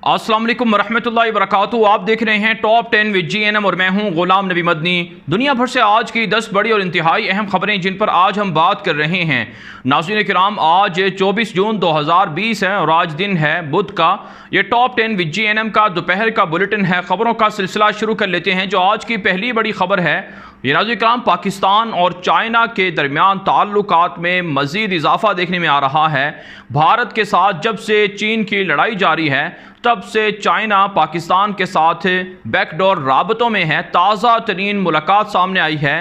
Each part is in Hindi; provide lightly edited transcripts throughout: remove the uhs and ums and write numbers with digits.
अस्सलाम वालेकुम रहमतुल्लाहि व बरकातुहू। आप देख रहे हैं टॉप 10 विद GNM और मैं हूं गुलाम नबी मदनी। दुनिया भर से आज की 10 बड़ी और इंतहाई अहम खबरें जिन पर आज हम बात कर रहे हैं। नाज़रीन किराम, आज 24 जून 2020 है और आज दिन है बुध का। ये टॉप 10 विद GNM का दोपहर का बुलेटिन है। खबरों का सिलसिला शुरू कर लेते हैं। जो आज की पहली बड़ी खबर है, ये नाज़रीन किराम, पाकिस्तान और चाइना के दरमियान ताल्लुकात में मज़ीद इजाफा देखने में आ रहा है। भारत के साथ जब से चीन की लड़ाई जारी है तब से चाइना पाकिस्तान के साथ बैकडोर राबतों में है। ताज़ा तरीन मुलाकात सामने आई है।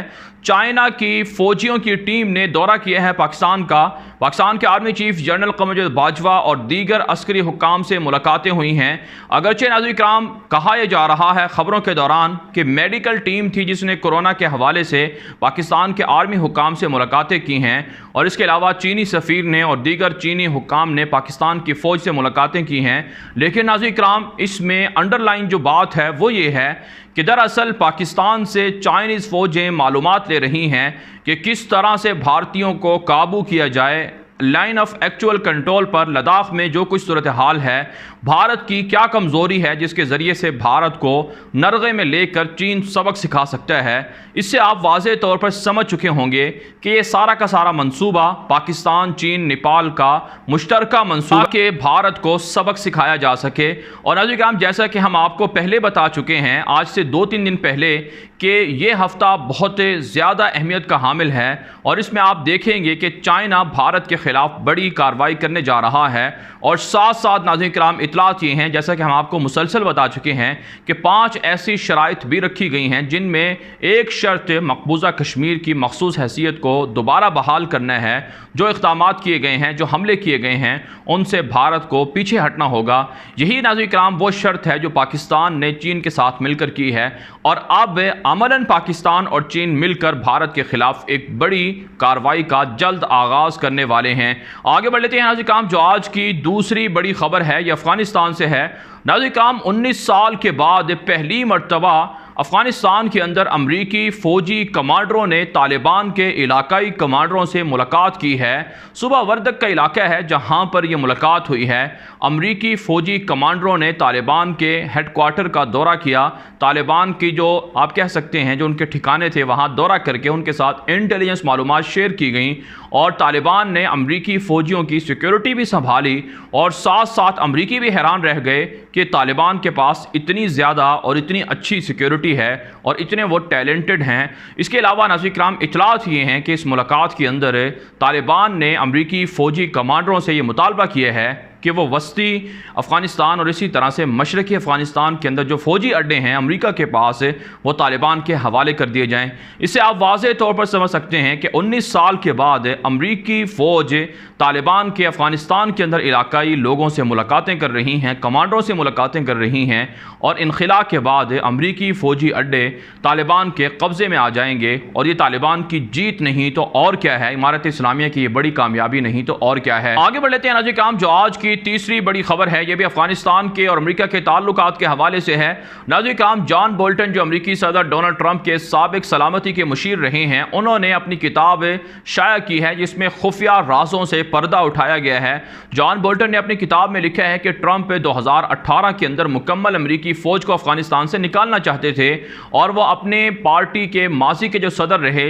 चाइना की फ़ौजियों की टीम ने दौरा किया है पाकिस्तान का। पाकिस्तान के आर्मी चीफ जनरल कमर बाजवा और दीगर अस्करी हुक्काम से मुलाकातें हुई हैं। अगरचे नाज़रीन किराम, कहा यह जा रहा है खबरों के दौरान कि मेडिकल टीम थी जिसने कोरोना के हवाले से पाकिस्तान के आर्मी हुक्काम से मुलाकातें की हैं, और इसके अलावा चीनी सफ़ीर ने और दीगर चीनी हुक्काम ने पाकिस्तान की फ़ौज से मुलाकातें की हैं। लेकिन नाज़रीन किराम, इसमें अंडरलाइन जो बात है वो ये है कि दरअसल पाकिस्तान से चाइनीज़ फ़ौजें मालूमात ले रही हैं कि किस तरह से भारतीयों को काबू किया जाए। लाइन ऑफ एक्चुअल कंट्रोल पर लद्दाख में जो कुछ सूरत हाल है, भारत की क्या कमज़ोरी है जिसके ज़रिए से भारत को नरगे में लेकर चीन सबक सिखा सकता है, इससे आप वाज़ेह तौर पर समझ चुके होंगे कि ये सारा का सारा मंसूबा पाकिस्तान, चीन, नेपाल का मुश्तरका मंसूबा के भारत को सबक सिखाया जा सके। और नाज़रीन किराम, जैसा कि हम आपको पहले बता चुके हैं आज से 2-3 दिन पहले कि ये हफ़्ता बहुत ज़्यादा अहमियत का हामिल है और इसमें आप देखेंगे कि चाइना भारत के ख़िलाफ़ बड़ी कार्रवाई करने जा रहा है। और साथ साथ नाज़रीन किराम, इतलात ये हैं, जैसा कि हम आपको मुसलसल बता चुके हैं, कि 5 ऐसी शराइत भी रखी गई हैं जिनमें एक शर्त मकबूजा कश्मीर की मखसूस हैसियत को दोबारा बहाल करना है। जो इक़दामात किए गए हैं, जो हमले किए गए हैं, उनसे भारत को पीछे हटना होगा। यही नाज़रीन किराम वो शर्त है जो पाकिस्तान ने चीन के साथ मिलकर की है, और अब अमलन पाकिस्तान और चीन मिलकर भारत के ख़िलाफ़ एक बड़ी कार्रवाई का जल्द आगाज़ करने वाले हैं। आगे बढ़ लेते हैं नाज़रीन किराम। जो आज की दूसरी बड़ी खबर है ये अफ़गानिस्तान से है। नाज़रीन किराम, 19 साल के बाद पहली मरतबा अफ़गानिस्तान के अंदर अमरीकी फ़ौजी कमांडरों ने तालिबान के इलाकाई कमांडरों से मुलाकात की है। सुबह वर्दक का इलाका है जहां पर यह मुलाकात हुई है। अमरीकी फ़ौजी कमांडरों ने तालिबान के हेडक्वार्टर का दौरा किया। तालिबान की जो आप कह सकते हैं जो उनके ठिकाने थे वहां दौरा करके उनके साथ इंटेलिजेंस मालूमात शेयर की गई, और तालिबान ने अमरीकी फ़ौजियों की सिक्योरिटी भी संभाली। और साथ साथ अमरीकी भी हैरान रह गए कि तालिबान के पास इतनी ज़्यादा और इतनी अच्छी सिक्योरिटी है और इतने वो टैलेंटेड हैं। इसके अलावा नाज़रीन किराम, इतलात ये हैं कि इस मुलाकात के अंदर तालिबान ने अमरीकी फ़ौजी कमांडरों से ये मुतालबा किया है कि वो वस्ती अफ़गानिस्तान और इसी तरह से मशरक़ी अफ़गानिस्तान के अंदर जो फ़ौजी अड्डे हैं अमेरिका के पास, वो तालिबान के हवाले कर दिए जाएं। इससे आप वाज़ेह तौर पर समझ सकते हैं कि 19 साल के बाद अमरीकी फ़ौज तालिबान के अफ़गानिस्तान के अंदर इलाकाई लोगों से मुलाकातें कर रही हैं, कमांडरों से मुलाकातें कर रही हैं, और इनखिला के बाद अमरीकी फ़ौजी अड्डे तालिबान के कब्ज़े में आ जाएंगे। और ये तालिबान की जीत नहीं तो और क्या है, इमारत इस्लामिया की ये बड़ी कामयाबी नहीं तो और क्या है। आगे बढ़ लेते हैं नाज़रीन किराम। जो आज की तीसरी बड़ी खबर है ये भी अफगानिस्तान के और अमेरिका के ताल्लुकात के हवाले से है। नाज़रीन किराम, जॉन बोल्टन जो अमेरिकी सदर डोनाल्ड ट्रंप के साबिक सलामती के मुशीर रहे हैं, उन्होंने अपनी किताब शाया की है जिसमें खुफिया राजों से पर्दा उठाया गया है। जॉन बोल्टन ने अपनी किताब में लिखा है कि ट्रंप 2018 के अंदर मुकम्मल अमेरिकी फ़ौज को अफगानिस्तान से निकालना चाहते थे, और वह अपने पार्टी के माजी के जो सदर रहे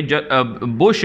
बुश,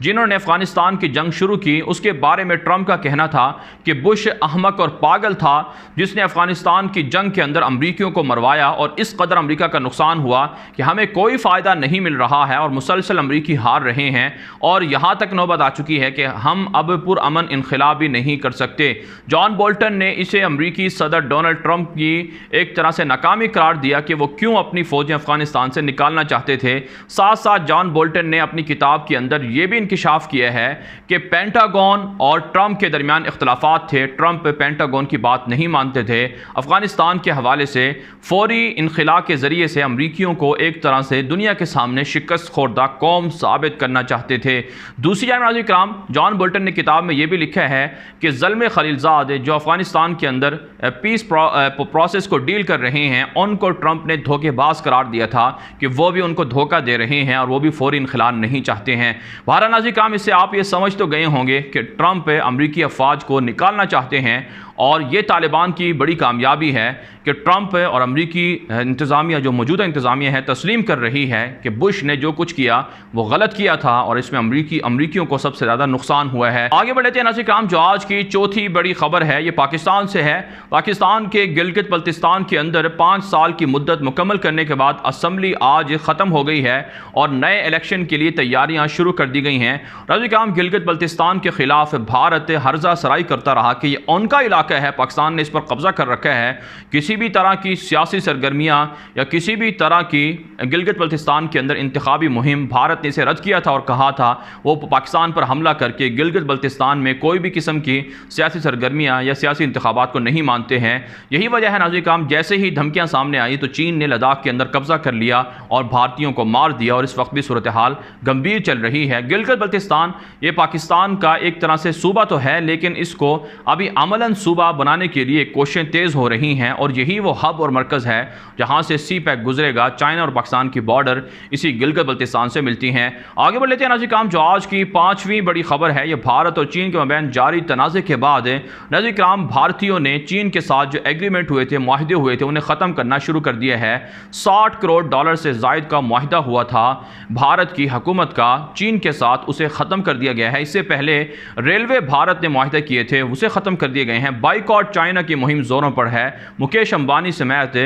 जिन्होंने अफगानिस्तान की जंग शुरू की, उसके बारे में ट्रंप का कहना था कि बुश अहमक और पागल था जिसने अफगानिस्तान की जंग के अंदर अमरीकियों को मरवाया, और इस कदर अमरीका का नुकसान हुआ कि हमें कोई फ़ायदा नहीं मिल रहा है और मुसलसल अमरीकी हार रहे हैं, और यहाँ तक नौबत आ चुकी है कि हम अब पुरअमन इनखिलाब भी नहीं कर सकते। जॉन बोल्टन ने इसे अमरीकी सदर डोनाल्ड ट्रंप की एक तरह से नाकामी करार दिया कि वो क्यों अपनी फ़ौजें अफगानिस्तान से निकालना चाहते थे। साथ साथ जॉन बोल्टन ने अपनी किताब के अंदर यह भी इंकिशाफ किया है कि पेंटागन और ट्रंप के दरमियान इख्तलाफात थे। ट्रंप पेंटागन की बात नहीं मानते थे। अफगानिस्तान के हवाले से फौरी इनखिला के ज़रिए से अमरीकियों को एक तरह से दुनिया के सामने शिकस्त खोरदा कौम साबित करना चाहते थे। दूसरी जानिब नाज़रीन किराम, जॉन बोल्टन ने किताब में यह भी लिखा है कि ज़ल्म खलीलज़ाद जो अफगानिस्तान के अंदर पीस प्रोसेस को डील कर रहे हैं, उनको ट्रंप ने धोखेबाज करार दिया था कि वो भी उनको धोखा दे रहे हैं और वो भी फौरी इनखिला नहीं चाहते हैं। बहरहाल नाज़रीन किराम, इससे आप ये समझ तो गए होंगे कि ट्रंप अमरीकी अफवाज को निकालना चाहते हैं, और ये तालिबान की बड़ी कामयाबी है कि ट्रंप और अमरीकी इंतज़ामिया, जो मौजूदा इंतज़ामिया है, तस्लीम कर रही है कि बुश ने जो कुछ किया वो गलत किया था और इसमें अमरीकियों को सबसे ज़्यादा नुकसान हुआ है। आगे बढ़ते हैं नाज़रीन किराम, जो आज की चौथी बड़ी खबर है ये पाकिस्तान से है। पाकिस्तान के गिलगित बल्तिस्तान के अंदर 5 साल की मुद्दत मुकम्मल करने के बाद असम्बली आज ख़त्म हो गई है और नए इलेक्शन के लिए तैयारियां शुरू कर दी गई हैं। नाज़रीन किराम, गिलगित बल्तिस्तान के खिलाफ भारत हर्जा सराई करता रहा कि ये उनका इलाका है, पाकिस्तान ने इस पर कब्जा कर रखा है। किसी भी तरह की सियासी सरगर्मियां या किसी भी तरह की गिलगित बल्तिस्तान के अंदर इंतखाबी मुहिम भारत ने इसे रद्द किया था और कहा था वो पाकिस्तान पर हमला करके गिलगित बल्तिस्तान में कोई भी किस्म की सियासी सरगर्मियां या सियासी इंतखाबात को नहीं मानते हैं। यही वजह है नाज़रीन किराम, जैसे ही धमकियां सामने आई तो चीन ने लद्दाख के अंदर कब्जा कर लिया और भारतीयों को मार दिया और इस वक्त भी सूरत हाल गंभीर चल रही है। गिलगित बल्तिस्तान ये पाकिस्तान का एक तरह से सूबा तो है, लेकिन इसको अभी अमलन सूबा बनाने के लिए कोशिशें तेज़ हो रही हैं और यही वो हब और मरकज़ है जहाँ से सी पैक गुजरेगा। चाइना और पाकिस्तान की बॉर्डर इसी गिलगित बल्तिस्तान से मिलती हैं। आगे बढ़ लेते हैं नाज़रीन किराम, जो आज की 5वीं बड़ी खबर है ये भारत और चीन के मबैन जारी तनाज़े के बाद नाज़रीन किराम, भारतीयों ने चीन के साथ जो एग्रीमेंट हुए थे, मुआहदे हुए थे, उन्हें ख़त्म करना शुरू कर दिया है। $60 करोड़ से ज़ायद का मुआहदा हुआ था भारत की हुकूमत का चीन के साथ, उसे ख़त्म कर दिया गया है। इससे पहले रेलवे भारत ने मुआहदे किए थे, उसे ख़त्म कर दिए गए हैं। बाइकॉट चाइना की मुहिम ज़ोरों पर है। मुकेश अंबानी समेत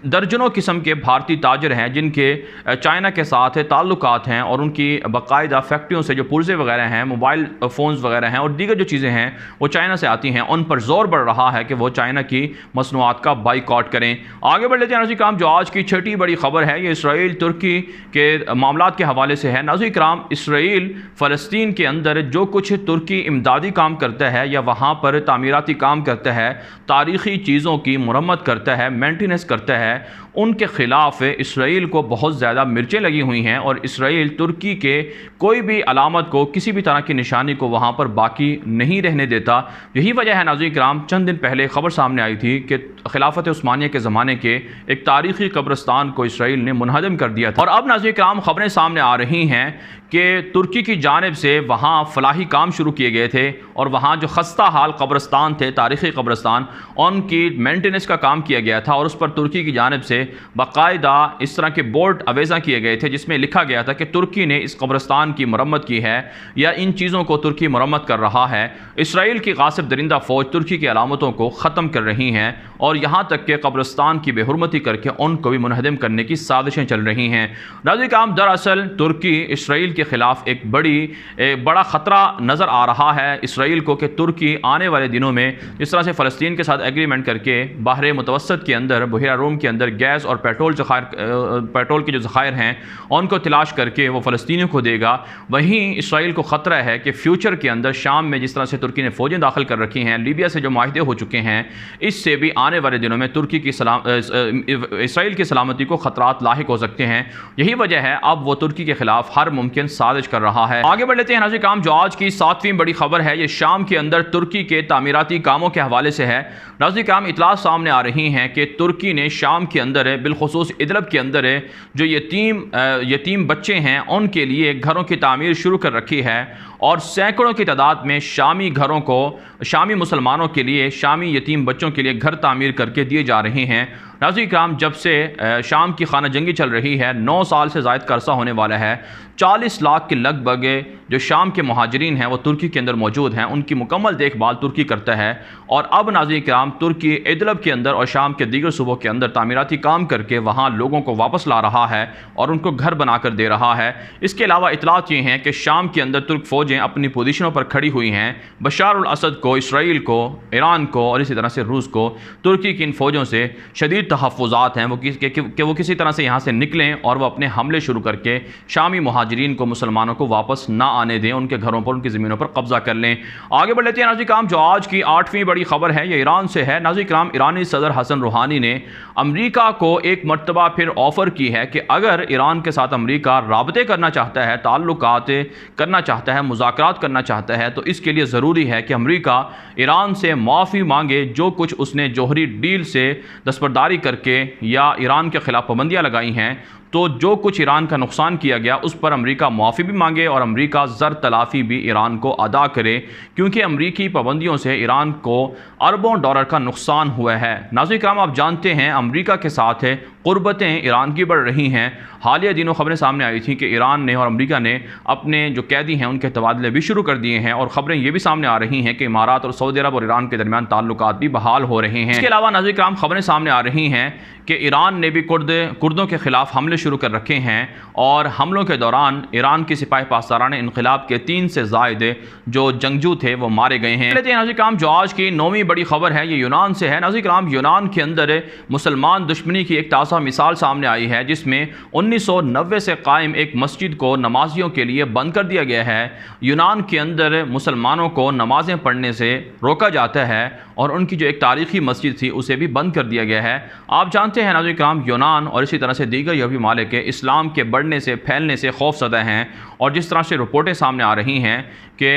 दर्जनों किस्म के भारतीय ताजर हैं जिनके चाइना के साथ ताल्लुकात हैं और उनकी बाकायदा फैक्ट्रियों से जो पुर्जे वगैरह हैं, मोबाइल फ़ोन्स वगैरह हैं और दीगर जो चीज़ें हैं वो चाइना से आती हैं, उन पर जोर बढ़ रहा है कि वो चाइना की मसनूआत का बाइकॉट करें। आगे बढ़ लेते हैं नाज़रीन किराम, जो आज की छठी बड़ी खबर है ये इसराइल तुर्की के मामलात के हवाले से है। नाज़रीन किराम, इसराइल फ़लस्तीन के अंदर जो कुछ तुर्की इमदादी काम करता है या वहाँ पर तामीराती काम करता है, तारीख़ी चीज़ों की मुरम्मत करता है, मेंटेनेंस करता है, उनके ख़िलाफ़ इसराइल को बहुत ज़्यादा मिर्चें लगी हुई हैं और इसराइल तुर्की के कोई भी अलामत को, किसी भी तरह की निशानी को वहाँ पर बाकी नहीं रहने देता। यही वजह है नाज़रीन किराम, चंद दिन पहले ख़बर सामने आई थी कि खिलाफत उस्मानिया के ज़माने के एक तारीख़ी कब्रिस्तान को इसराइल ने मुनहदम कर दिया था। और अब नाज़रीन किराम, ख़बरें सामने आ रही हैं कि तुर्की की जानिब से वहाँ फलाही काम शुरू किए गए थे और वहाँ जो खस्ता हाल कब्रिस्तान थे, तारीख़ी कब्रिस्तान, उनकी मेंटेनेंस का काम किया गया था और उस पर तुर्की की जानिब से बाकायदा इस तरह के बोर्ड अवेज़ा किए गए थे जिसमें लिखा गया था कि तुर्की ने इस कब्रिस्तान की मरम्मत की है या इन चीज़ों को तुर्की मरम्मत कर रहा है। इसराइल की गासिब दरिंदा फ़ौज तुर्की की अलामतों को ख़त्म कर रही हैं और यहाँ तक कि कब्रिस्तान की बेहुरमती करके उनको भी मुनहदम करने की साजिशें चल रही हैं। नाज़रीन किराम, दरअसल तुर्की इसराइल के ख़िलाफ़ एक बड़ा ख़तरा नज़र आ रहा है इसराइल को कि तुर्की आने वाले दिनों में जिस तरह से फ़लस्तीन के साथ एग्रीमेंट करके बहर मुतवसत के अंदर, बहिरा रूम के अंदर गैस और पेट्रोल के जो ज़खायर हैं उनको तलाश करके वो फ़लस्तीनियों को देगा, वहीं इसराइल को ख़तरा है कि फ्यूचर के अंदर शाम में जिस तरह से तुर्की ने फ़ौजें दाखिल कर रखी हैं, लीबिया से जो माहिदे हो चुके हैं, इससे भी आने वाले दिनों में तुर्की की इसराइल की सलामती को ख़तरात लाहिक हो सकते हैं। यही वजह है अब वो तुर्की के ख़िलाफ़ हर मुमकिन साजिश कर रहा है। आगे बढ़ लेते हैं नाज़रीन किराम, जो आज की 7वीं बड़ी खबर है ये शाम के अंदर तुर्की के तामीराती कामों के हवाले से है। नाज़रीन किराम, इतलात सामने आ रही हैं कि तुर्की ने शाम के अंदर, बिलखुसूस इदलब के अंदर, जो यतीम बच्चे हैं उनके लिए घरों की तामीर शुरू कर रखी है और सैकड़ों की तादाद में शामी घरों को, शामी मुसलमानों के लिए, शामी यतीम बच्चों के लिए घर तामीर करके दिए जा रहे हैं। नाज़रीन किराम, जब से शाम की खाना जंगी चल रही है, 9 साल से ज़ायद का अरसा होने वाला है, 40 लाख के लगभग जो शाम के मुहाजिरीन हैं वो तुर्की के अंदर मौजूद हैं, उनकी मुकम्मल देखभाल तुर्की करता है। और अब नाज़रीन किराम, तुर्की इदलब के अंदर और शाम के दीगर सूबों के अंदर तामीराती काम करके वहाँ लोगों को वापस ला रहा है और उनको घर बना कर दे रहा है। इसके अलावा इतलात ये हैं कि शाम के अंदर तुर्क फ़ौजें अपनी पोजीशनों पर खड़ी हुई हैं। बशार अल असद को, इसराइल को, ईरान को और इसी तरह से रूस को तुर्की की इन फ़ौजों से शदीद तहफ़्फ़ुज़ात हैं वो किसी तरह से यहाँ से निकलें और वह अपने हमले शुरू करके शामी मुहाजिरीन को, मुसलमानों को वापस ना आने दें, उनके घरों पर, उनकी ज़मीनों पर कब्ज़ा कर लें। आगे बढ़ लेते हैं नाज़रीन किराम, जो आज की 8वीं बड़ी खबर है ये ईरान से है। नाज़रीन किराम, ईरानी सदर हसन रूहानी ने अमरीका को एक मरतबा फिर ऑफ़र की है कि अगर ईरान के साथ अमरीका राबते करना चाहता है, ताल्लुकात करना चाहता है, मुज़ाकरात करना चाहता है, तो इसके लिए ज़रूरी है कि अमरीका ईरान से माफ़ी मांगे जो कुछ उसने जोहरी डील से दस्तबरदारी करके या ईरान के ख़िलाफ़ पाबंदियाँ लगाई हैं, तो जो कुछ ईरान का नुकसान किया गया उस पर अमेरिका मुआफ़ी भी मांगे और अमेरिका ज़र तलाफ़ी भी ईरान को अदा करे, क्योंकि अमेरिकी पाबंदियों से ईरान को अरबों डॉलर का नुकसान हुआ है। नाज़रीन किराम, आप जानते हैं अमेरिका के साथ क़ुर्बतें ईरान की बढ़ रही हैं। हालिया दिनों खबरें सामने आई थी कि ईरान ने और अमेरिका ने अपने जो कैदी हैं उनके तबादले भी शुरू कर दिए हैं, और ख़बरें ये भी सामने आ रही हैं कि इमारात और सऊदी अरब और ईरान के दरमियान ताल्लुकात भी बहाल हो रहे हैं। इसके अलावा नाज़रीन किराम, खबरें सामने आ रही हैं कि ईरान ने भी कुर्दों के ख़िलाफ़ हमले शुरू कर रखे हैं, और हमलों के दौरान ईरान के सिपाही पासदारान इनक़िलाब के 3 से ज़ायद जो जंगजू थे वो मारे गए हैं। नाज़रीन किराम, जो आज की 9वीं बड़ी खबर है ये यूनान से है। नाज़रीन किराम, यूनान के अंदर मुसलमान दुश्मनी की एक ताज़ा मिसाल सामने आई है, जिसमें 1990 से कायम एक मस्जिद को नमाजियों के लिए बंद कर दिया गया है। यूनान के अंदर मुसलमानों को नमाज़ें पढ़ने से रोका जाता है, और उनकी जो एक तारीख़ी मस्जिद थी उसे भी बंद कर दिया गया है। आप जानते हैं नाज़रीन किराम, यूनान और इसी तरह से दीगर यूरोपीय ममालिक इस्लाम के बढ़ने से, फैलने से खौफज़दा हैं, और जिस तरह से रिपोर्टें सामने आ रही हैं कि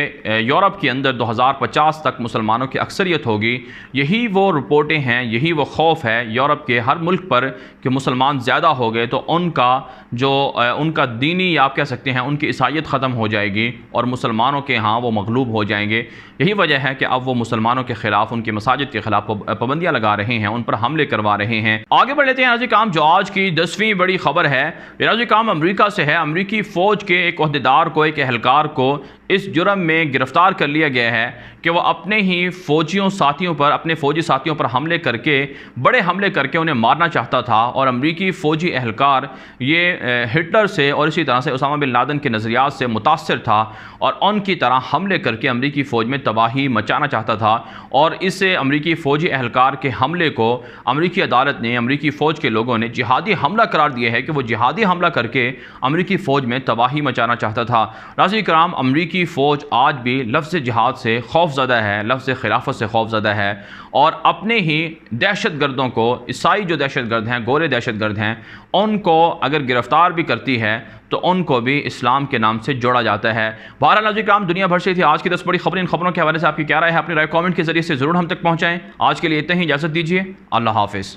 यूरोप के अंदर 2050 तक मुसलमानों की अक्सरियत होगी, यही वो रिपोर्टें हैं, यही वो खौफ है यूरोप के हर मुल्क पर कि मुसलमान ज़्यादा हो गए तो उनका दीनी, आप कह सकते हैं उनकी ईसाईयत ख़त्म हो जाएगी और मुसलमानों के यहाँ वो मगलूब हो जाएंगे। यही वजह है कि अब वो मुसलमानों के ख़िलाफ़, उनकी मसाजिद के ख़िलाफ़ पाबंदियाँ लगा रहे हैं, उन पर हमले करवा रहे हैं। आगे बढ़ लेते हैं नाज़रीन काम, जो आज की 10वीं बड़ी खबर है नाज़रीन काम अमेरिका से है। अमेरिकी फ़ौज के एक ओहदेदार को, एक एहलकार को इस जुर्म में गिरफ़्तार कर लिया गया है कि वह अपने ही अपने फ़ौजी साथियों पर हमले करके, बड़े हमले करके उन्हें मारना चाहता था। और अमेरिकी फ़ौजी एहलकार ये हिटलर से और इसी तरह से उसामा बिन लादेन के नज़रियात से मुतासिर था, और उनकी तरह हमले करके अमेरिकी फ़ौज में तबाही मचाना चाहता था। और इस अमेरिकी फ़ौजी एहलकार के हमले को अमेरिकी अदालत ने, अमेरिकी फ़ौज के लोगों ने जिहादी हमला करार दिया है कि वो जिहादी हमला करके अमेरिकी फ़ौज में तबाही मचाना चाहता था। नाज़रीन किराम, अमेरिकी फ़ौज आज भी लफ्ज़ जिहाद से खौफज़दा है, लफ्ज़ खिलाफत से खौफज़दा है, और अपने ही दहशतगर्दों को, ईसाई जो दहशतगर्द हैं, गोरे दहशतगर्द हैं, उनको अगर गिरफ़्तार भी करती है तो उनको भी इस्लाम के नाम से जोड़ा जाता है। बहरहाल नाज़रीन किराम, दुनिया भर से थी आज की 10 बड़ी खबरें। इन खबरों के हवाले से आपकी क्या राय है? अपनी राय कमेंट के जरिए से ज़रूर हम तक पहुँचाएँ। आज के लिए इतना ही, इजाज़त दीजिए। अल्लाह हाफ़िज़।